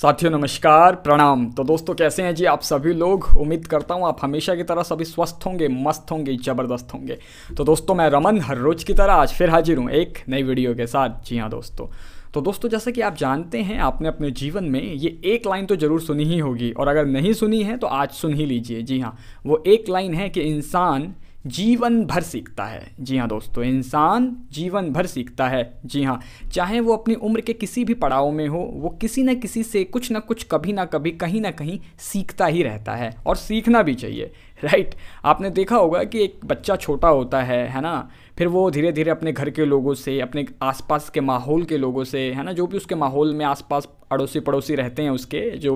साथियों नमस्कार प्रणाम। तो दोस्तों कैसे हैं जी आप सभी लोग। उम्मीद करता हूं आप हमेशा की तरह सभी स्वस्थ होंगे, मस्त होंगे, ज़बरदस्त होंगे। तो दोस्तों मैं रमन हर रोज़ की तरह आज फिर हाजिर हूं एक नई वीडियो के साथ। जी हाँ दोस्तों, तो दोस्तों जैसा कि आप जानते हैं आपने अपने जीवन में ये एक लाइन तो ज़रूर सुनी ही होगी, और अगर नहीं सुनी है तो आज सुन ही लीजिए। जी हाँ, वो एक लाइन है कि इंसान जीवन भर सीखता है। जी हाँ दोस्तों, इंसान जीवन भर सीखता है। जी हाँ, चाहे वो अपनी उम्र के किसी भी पड़ाव में हो, वो किसी न किसी से कुछ ना कुछ, कभी ना कभी, कहीं ना कहीं सीखता ही रहता है, और सीखना भी चाहिए। राइट, आपने देखा होगा कि एक बच्चा छोटा होता है ना, फिर वो धीरे धीरे अपने घर के लोगों से, अपने आसपास के माहौल के लोगों से, है ना, जो भी उसके माहौल में आसपास अड़ोसी पड़ोसी रहते हैं उसके, जो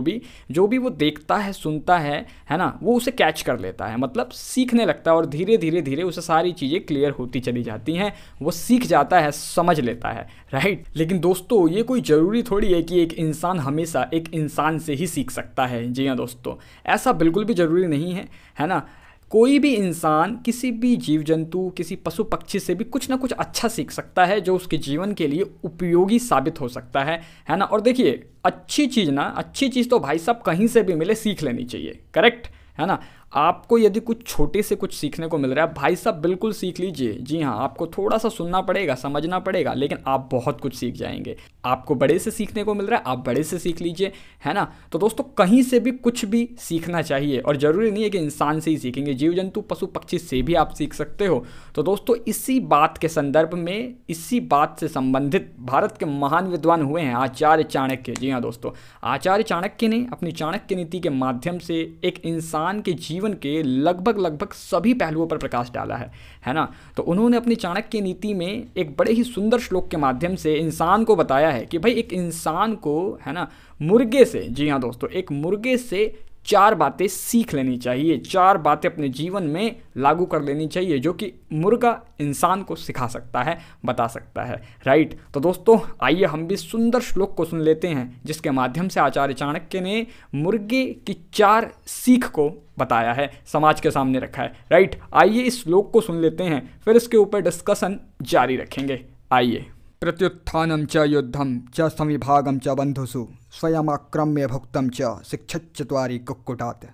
भी वो देखता है, सुनता है ना, वो उसे कैच कर लेता है, मतलब सीखने लगता है, और धीरे धीरे धीरे उसे सारी चीज़ें क्लियर होती चली जाती हैं, वो सीख जाता है, समझ लेता है। राइट, लेकिन दोस्तों ये कोई ज़रूरी थोड़ी है कि एक इंसान हमेशा एक इंसान से ही सीख सकता है। जी हाँ दोस्तों, ऐसा बिल्कुल भी ज़रूरी नहीं है ना। कोई भी इंसान किसी भी जीव जंतु, किसी पशु पक्षी से भी कुछ ना कुछ अच्छा सीख सकता है, जो उसके जीवन के लिए उपयोगी साबित हो सकता है ना। और देखिए, अच्छी चीज़ तो भाई साहब कहीं से भी मिले सीख लेनी चाहिए। करेक्ट है ना। आपको यदि कुछ छोटे से कुछ सीखने को मिल रहा है, भाई साहब बिल्कुल सीख लीजिए। जी हाँ, आपको थोड़ा सा सुनना पड़ेगा, समझना पड़ेगा, लेकिन आप बहुत कुछ सीख जाएंगे। आपको बड़े से सीखने को मिल रहा है, आप बड़े से सीख लीजिए, है ना। तो दोस्तों कहीं से भी कुछ भी सीखना चाहिए, और ज़रूरी नहीं है कि इंसान से ही सीखेंगे, जीव जंतु पशु पक्षी से भी आप सीख सकते हो। तो दोस्तों इसी बात के संदर्भ में, इसी बात से संबंधित भारत के महान विद्वान हुए हैं आचार्य चाणक्य। जी हाँ दोस्तों, आचार्य चाणक्य ने अपनी चाणक्य नीति के माध्यम से एक इंसान के जीवन के लगभग सभी पहलुओं पर प्रकाश डाला है ना। तो उन्होंने अपनी चाणक्य नीति में एक बड़े ही सुंदर श्लोक के माध्यम से इंसान को बताया है कि भाई एक इंसान को, है ना, मुर्गे से, जी हाँ दोस्तों, एक मुर्गे से 4 बातें सीख लेनी चाहिए, 4 बातें अपने जीवन में लागू कर लेनी चाहिए, जो कि मुर्गा इंसान को सिखा सकता है, बता सकता है। राइट, तो दोस्तों आइए हम भी सुंदर श्लोक को सुन लेते हैं, जिसके माध्यम से आचार्य चाणक्य ने मुर्गे की 4 सीख को बताया है, समाज के सामने रखा है। राइट, आइए इस श्लोक को सुन लेते हैं, फिर इसके ऊपर डिस्कशन जारी रखेंगे। आइए। प्रत्युत्थानं च युद्धं च संविभागं च बंधुषु स्वयमाक्रम्य भुक्तं च शिक्षच्चत्वारि कुक्कुटात्।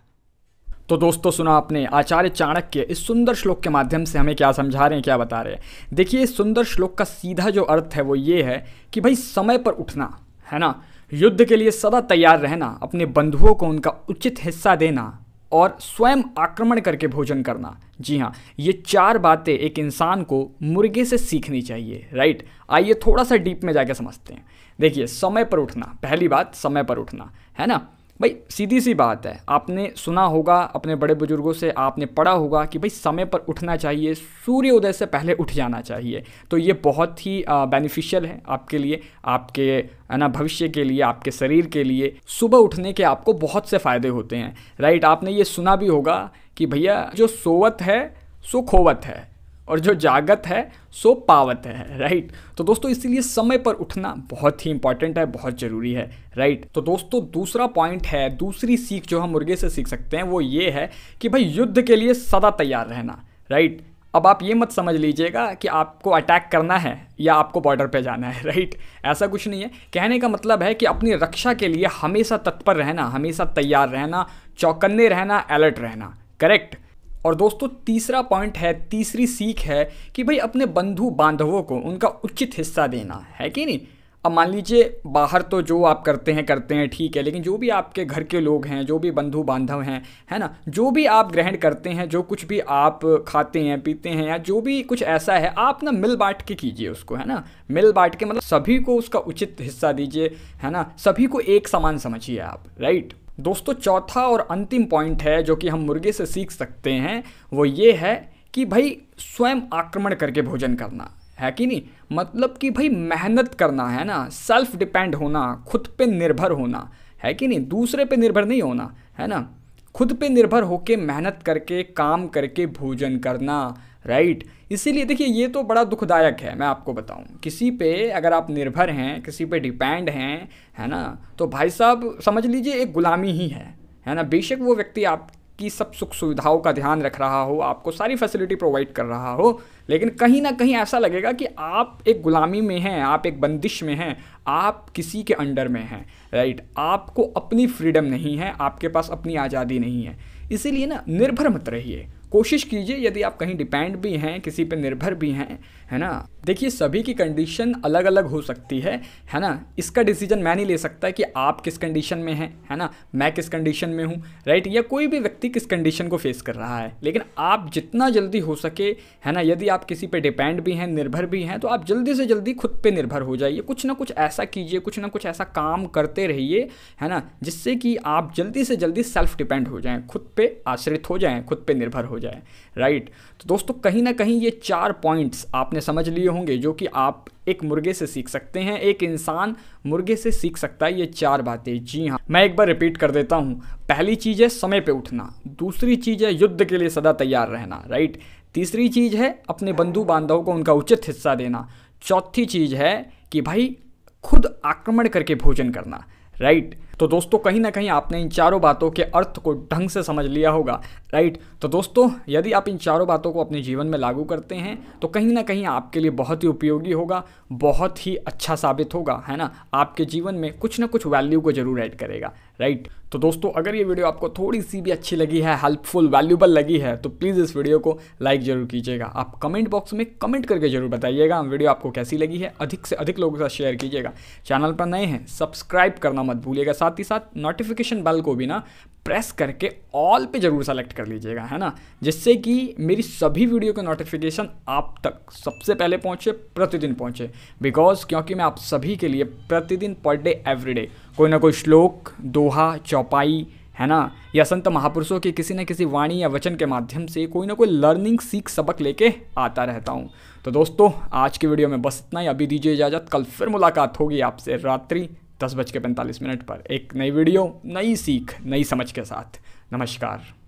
तो दोस्तों सुना आपने, आचार्य चाणक्य इस सुंदर श्लोक के माध्यम से हमें क्या समझा रहे हैं, क्या बता रहे हैं। देखिए, इस सुंदर श्लोक का सीधा जो अर्थ है वो ये है कि भाई समय पर उठना, है ना, युद्ध के लिए सदा तैयार रहना, अपने बंधुओं को उनका उचित हिस्सा देना, और स्वयं आक्रमण करके भोजन करना। जी हाँ, ये 4 बातें एक इंसान को मुर्गे से सीखनी चाहिए। राइट, आइए थोड़ा सा डीप में जाके समझते हैं। देखिए, समय पर उठना, पहली बात समय पर उठना, है ना भाई, सीधी सी बात है। आपने सुना होगा अपने बड़े बुजुर्गों से, आपने पढ़ा होगा कि भाई समय पर उठना चाहिए, सूर्योदय से पहले उठ जाना चाहिए। तो ये बहुत ही बेनिफिशियल है आपके लिए, आपके, है ना, भविष्य के लिए, आपके शरीर के लिए। सुबह उठने के आपको बहुत से फ़ायदे होते हैं। राइट, आपने ये सुना भी होगा कि भैया जो सोवत है सो खोवत है, और जो जागत है सो पावत है। राइट, तो दोस्तों इसीलिए समय पर उठना बहुत ही इंपॉर्टेंट है, बहुत ज़रूरी है। राइट, तो दोस्तों दूसरा पॉइंट है, दूसरी सीख जो हम मुर्गे से सीख सकते हैं वो ये है कि भाई युद्ध के लिए सदा तैयार रहना। राइट, अब आप ये मत समझ लीजिएगा कि आपको अटैक करना है या आपको बॉर्डर पे जाना है। राइट, ऐसा कुछ नहीं है। कहने का मतलब है कि अपनी रक्षा के लिए हमेशा तत्पर रहना, हमेशा तैयार रहना, चौकन्ने रहना, अलर्ट रहना। करेक्ट। और दोस्तों तीसरा पॉइंट है, तीसरी सीख है कि भाई अपने बंधु बांधवों को उनका उचित हिस्सा देना, है कि नहीं। अब मान लीजिए बाहर तो जो आप करते हैं ठीक है, लेकिन जो भी आपके घर के लोग हैं, जो भी बंधु बांधव हैं, है ना, जो भी आप ग्रहण करते हैं, जो कुछ भी आप खाते हैं पीते हैं, या जो भी कुछ ऐसा है, आप ना मिल बांट के कीजिए उसको, है ना। मिल बांट के मतलब सभी को उसका उचित हिस्सा दीजिए, है ना, सभी को एक समान समझिए आप। राइट दोस्तों, चौथा और अंतिम पॉइंट है जो कि हम मुर्गे से सीख सकते हैं, वो ये है कि भाई स्वयं आक्रमण करके भोजन करना, है कि नहीं। मतलब कि भाई मेहनत करना, है ना, सेल्फ डिपेंड होना, खुद पे निर्भर होना, है कि नहीं, दूसरे पे निर्भर नहीं होना, है ना, खुद पे निर्भर होके मेहनत करके, काम करके भोजन करना। राइट, इसीलिए देखिए ये तो बड़ा दुखदायक है, मैं आपको बताऊं, किसी पे अगर आप निर्भर हैं, किसी पे डिपेंड हैं, है ना, तो भाई साहब समझ लीजिए एक गुलामी ही है ना। बेशक वो व्यक्ति आप आपकी सब सुख सुविधाओं का ध्यान रख रहा हो, आपको सारी फैसिलिटी प्रोवाइड कर रहा हो, लेकिन कहीं ना कहीं ऐसा लगेगा कि आप एक गुलामी में हैं, आप एक बंदिश में हैं, आप किसी के अंडर में हैं, राइट। आपको अपनी फ्रीडम नहीं है, आपके पास अपनी आज़ादी नहीं है। इसीलिए ना निर्भर मत रहिए, कोशिश कीजिए यदि आप कहीं डिपेंड भी हैं, किसी पे निर्भर भी हैं, है ना। देखिए सभी की कंडीशन अलग अलग हो सकती है ना। इसका डिसीजन मैं नहीं ले सकता कि आप किस कंडीशन में हैं, है ना, मैं किस कंडीशन में हूँ, राइट, या कोई भी व्यक्ति किस कंडीशन को फेस कर रहा है। लेकिन आप जितना जल्दी हो सके, है ना, यदि आप किसी पे डिपेंड भी हैं, निर्भर भी हैं, तो आप जल्दी से जल्दी खुद पे निर्भर हो जाइए। कुछ ना कुछ ऐसा कीजिए, कुछ ना कुछ ऐसा काम करते रहिए, है ना, जिससे कि आप जल्दी से जल्दी सेल्फ डिपेंड हो जाएं, खुद पे आश्रित हो जाएं, खुद पे निर्भर हो जाएं, राइट। तो दोस्तों कहीं ना कहीं ये 4 पॉइंट्स आपने समझ लिए होंगे जो कि आप एक मुर्गे से सीख सकते हैं, एक इंसान मुर्गे से सीख सकता है ये 4 बातें। जी हाँ, मैं एक बार रिपीट कर देता हूँ। पहली चीज़ है समय पे उठना, दूसरी चीज़ है युद्ध के लिए सदा तैयार रहना, राइट, तीसरी चीज़ है अपने बंधु बांधवों को उनका उचित हिस्सा देना, चौथी चीज़ है कि भाई खुद आक्रमण करके भोजन करना, राइट। तो दोस्तों कहीं ना कहीं आपने इन 4 बातों के अर्थ को ढंग से समझ लिया होगा, राइट। तो दोस्तों यदि आप इन 4 बातों को अपने जीवन में लागू करते हैं तो कहीं ना कहीं आपके लिए बहुत ही उपयोगी होगा, बहुत ही अच्छा साबित होगा, है ना, आपके जीवन में कुछ ना कुछ वैल्यू को जरूर ऐड करेगा, राइट। तो दोस्तों अगर ये वीडियो आपको थोड़ी सी भी अच्छी लगी है, हेल्पफुल, वैल्यूबल लगी है, तो प्लीज़ इस वीडियो को लाइक जरूर कीजिएगा। आप कमेंट बॉक्स में कमेंट करके जरूर बताइएगा वीडियो आपको कैसी लगी है। अधिक से अधिक लोगों के साथ शेयर कीजिएगा। चैनल पर नए हैं सब्सक्राइब करना मत भूलिएगा, साथ ही साथ नोटिफिकेशन बेल को भी ना प्रेस करके ऑल पे जरूर सेलेक्ट कर लीजिएगा, है ना, जिससे कि मेरी सभी वीडियो के नोटिफिकेशन आप तक सबसे पहले पहुंचे, प्रतिदिन पहुंचे। क्योंकि मैं आप सभी के लिए प्रतिदिन पर डे एवरीडे कोई ना कोई श्लोक, दोहा, चौपाई, है ना, या संत महापुरुषों की किसी न किसी वाणी या वचन के माध्यम से कोई ना कोई लर्निंग सीख सबक लेके आता रहता हूँ। तो दोस्तों आज की वीडियो में बस इतना ही। अभी दीजिए इजाज़त, कल फिर मुलाकात होगी आपसे रात्रि 10:45 पर एक नई वीडियो, नई सीख, नई समझ के साथ। नमस्कार।